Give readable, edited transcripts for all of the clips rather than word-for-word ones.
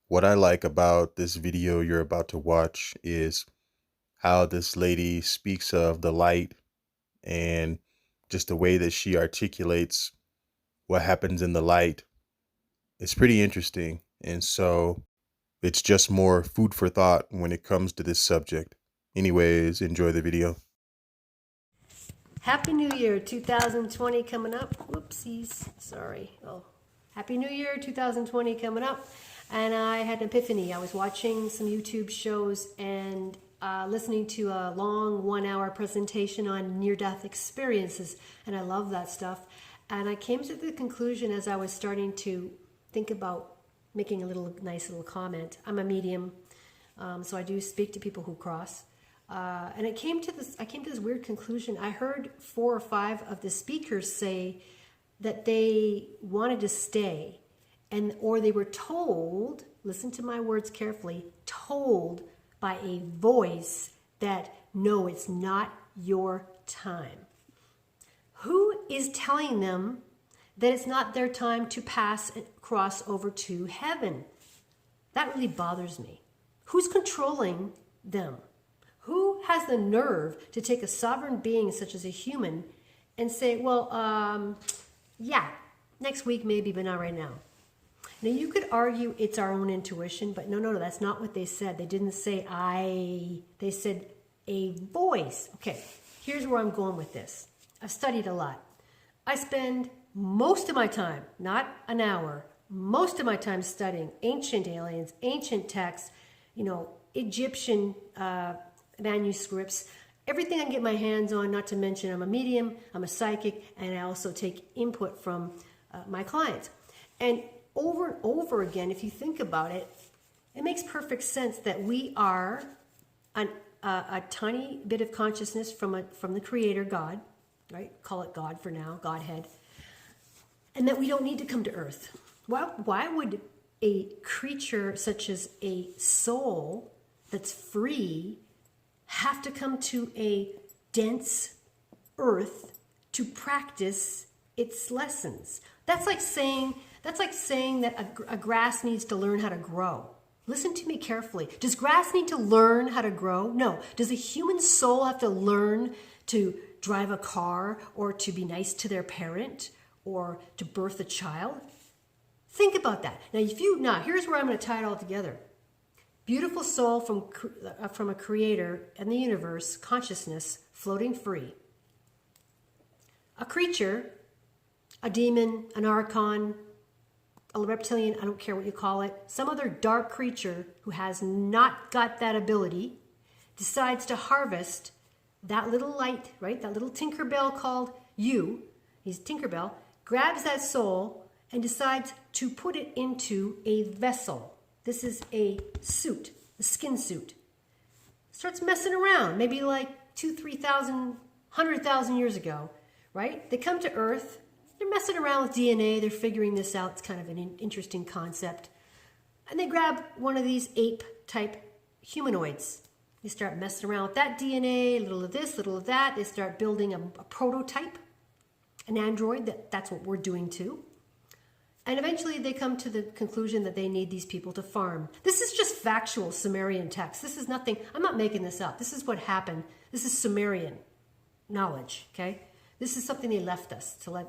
What I like about this video you're about to watch is how this lady speaks of the light and just the way that she articulates what happens in the light. It's pretty interesting. And so it's just more food for thought when it comes to this subject. Anyways, enjoy the video. Happy New Year 2020 coming up. Whoopsies. Sorry. Oh, Happy New Year 2020 coming up. And I had an epiphany. I was watching some YouTube shows and listening to a long 1 hour presentation on near-death experiences. And I love that stuff. And I came to the conclusion as I was starting to think about making a nice little comment. I'm a medium, so I do speak to people who cross. And I came to this weird conclusion. I heard 4 or 5 of the speakers say that they wanted to stay, or they were told, listen to my words carefully, told by a voice that no, it's not your time. Who is telling them that it's not their time to pass and cross over to heaven? That really bothers me. Who's controlling them? Who has the nerve to take a sovereign being such as a human and say, well, yeah, next week maybe, but not right now. Now you could argue it's our own intuition, but no, that's not what they said. They didn't say they said a voice. Okay, here's where I'm going with this. I've studied a lot. I spend most of my time, not an hour, most of my time studying ancient aliens, ancient texts, Egyptian manuscripts, everything I can get my hands on, not to mention I'm a medium, I'm a psychic, and I also take input from my clients. And over again, if you think about it, it makes perfect sense that we are a tiny bit of consciousness from the Creator, God, right? Call it God for now, Godhead. And that we don't need to come to Earth. Why would a creature such as a soul that's free have to come to a dense earth to practice its lessons? That's like saying that a grass needs to learn how to grow. Listen to me carefully. Does grass need to learn how to grow? No. Does a human soul have to learn to drive a car or to be nice to their parent or to birth a child? Think about that. Now here's where I'm going to tie it all together. Beautiful soul from a creator and the universe, consciousness, floating free. A creature, a demon, an archon, a reptilian, I don't care what you call it, some other dark creature who has not got that ability, decides to harvest that little light, right? That little Tinkerbell called you, he's Tinkerbell, grabs that soul and decides to put it into a vessel. This is a suit, a skin suit. Starts messing around, maybe like 2,000, 3,000, 100,000 years ago, right? They come to Earth, they're messing around with DNA, they're figuring this out, it's kind of an interesting concept. And they grab one of these ape-type humanoids. They start messing around with that DNA, a little of this, a little of that. They start building a prototype, an android, that's what we're doing too. And eventually they come to the conclusion that they need these people to farm. This is just factual Sumerian text. This is nothing, I'm not making this up. This is what happened. This is Sumerian knowledge, okay? This is something they left us to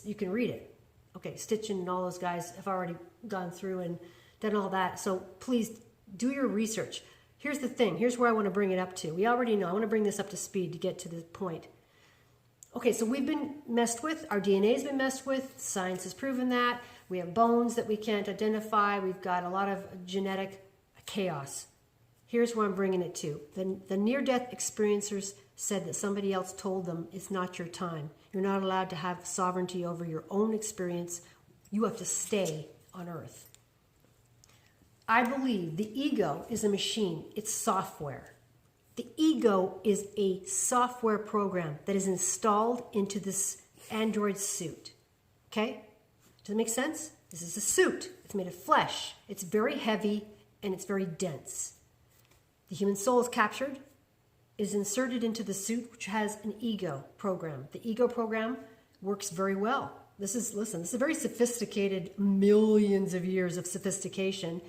you can read it. Okay, Stitchin and all those guys have already gone through and done all that. So please do your research. Here's the thing. Here's where I want to bring it up to. We already know. I want to bring this up to speed to get to the point. Okay, so we've been messed with. Our DNA has been messed with. Science has proven that. We have bones that we can't identify. We've got a lot of genetic chaos. Here's where I'm bringing it to. The near-death experiencers said that somebody else told them it's not your time. You're not allowed to have sovereignty over your own experience. You have to stay on Earth. I believe the ego is a machine. It's software. The ego is a software program that is installed into this android suit. Okay? Does it make sense? This is a suit. It's made of flesh. It's very heavy and it's very dense. The human soul is captured, is inserted into the suit, which has an ego program. The ego program works very well. This is very sophisticated, millions of years of sophistication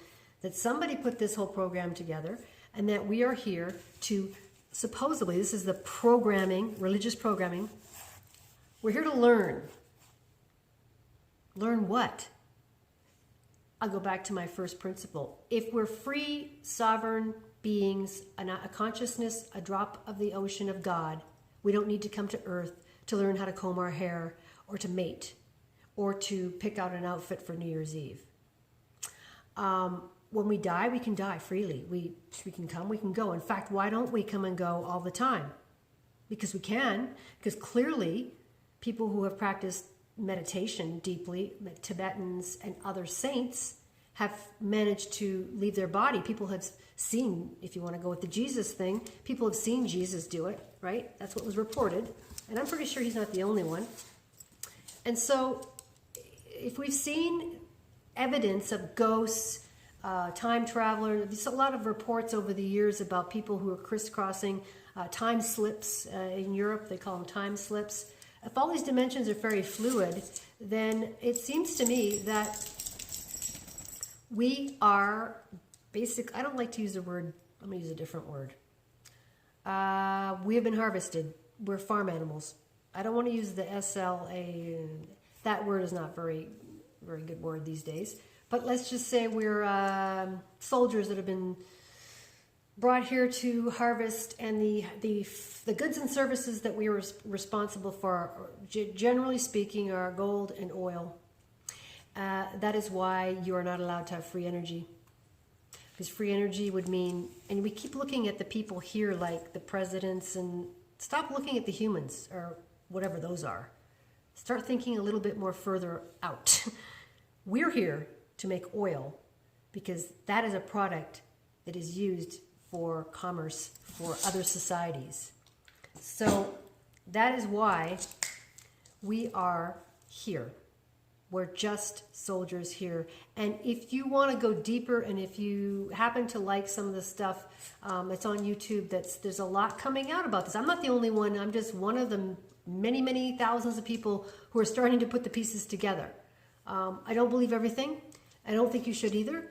that somebody put this whole program together, and that we are here to, supposedly, this is the programming, religious programming, we're here to learn. Learn what? I'll go back to my first principle. If we're free, sovereign beings, a consciousness, a drop of the ocean of God, we don't need to come to earth to learn how to comb our hair or to mate or to pick out an outfit for New Year's Eve. When we die, we can die freely. We can come, we can go. In fact, why don't we come and go all the time? Because we can, because clearly people who have practiced meditation deeply, Tibetans and other saints, have managed to leave their body. People have seen, if you want to go with the Jesus thing, people have seen Jesus do it, right? That's what was reported. And I'm pretty sure he's not the only one. And so if we've seen evidence of ghosts, time travelers, there's a lot of reports over the years about people who are crisscrossing time slips in Europe. They call them time slips. If all these dimensions are very fluid, then it seems to me that we are basic. I don't like to use the word, I'm going to use a different word. We have been harvested. We're farm animals. I don't want to use the SLA. That word is not very good word these days. But let's just say we're soldiers that have been brought here to harvest, and the goods and services that we are responsible for, generally speaking, are gold and oil. That is why you are not allowed to have free energy. Because free energy would mean, and we keep looking at the people here like the presidents, and stop looking at the humans or whatever those are. Start thinking a little bit more further out. We're here to make oil because that is a product that is used for commerce for other societies. So that is why we are here. We're just soldiers here. And if you want to go deeper, and if you happen to like some of the stuff that's on YouTube, there's a lot coming out about this. I'm not the only one. I'm just one of the many, many thousands of people who are starting to put the pieces together. I don't believe everything. I don't think you should either.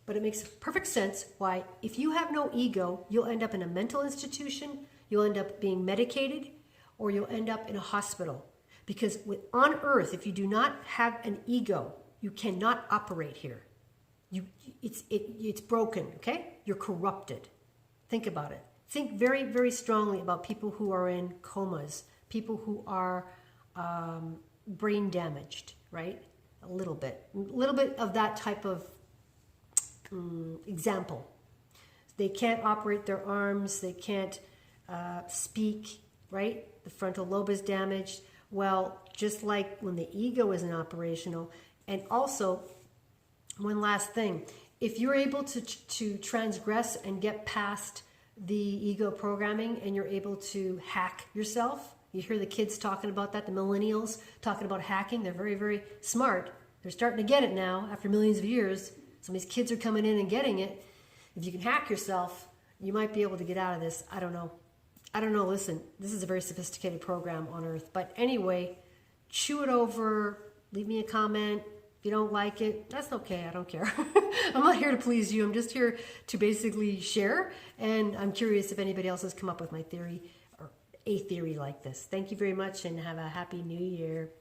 But it makes perfect sense why, if you have no ego, you'll end up in a mental institution, you'll end up being medicated, or you'll end up in a hospital. Because on earth, if you do not have an ego, you cannot operate here. It's broken, okay? You're corrupted. Think about it. Think very, very strongly about people who are in comas, people who are brain damaged, right? A little bit of that type of example. They can't operate their arms, they can't speak, right? The frontal lobe is damaged. Well, just like when the ego isn't operational. And also, one last thing, if you're able to transgress and get past the ego programming, and you're able to hack yourself, you hear the kids talking about that, the millennials talking about hacking. They're very, very smart. They're starting to get it now after millions of years. Some of these kids are coming in and getting it. If you can hack yourself, you might be able to get out of this. I don't know. Listen, this is a very sophisticated program on Earth. But anyway, chew it over. Leave me a comment. If you don't like it, that's okay. I don't care. I'm not here to please you. I'm just here to basically share. And I'm curious if anybody else has come up with my theory or a theory like this. Thank you very much, and have a happy new year.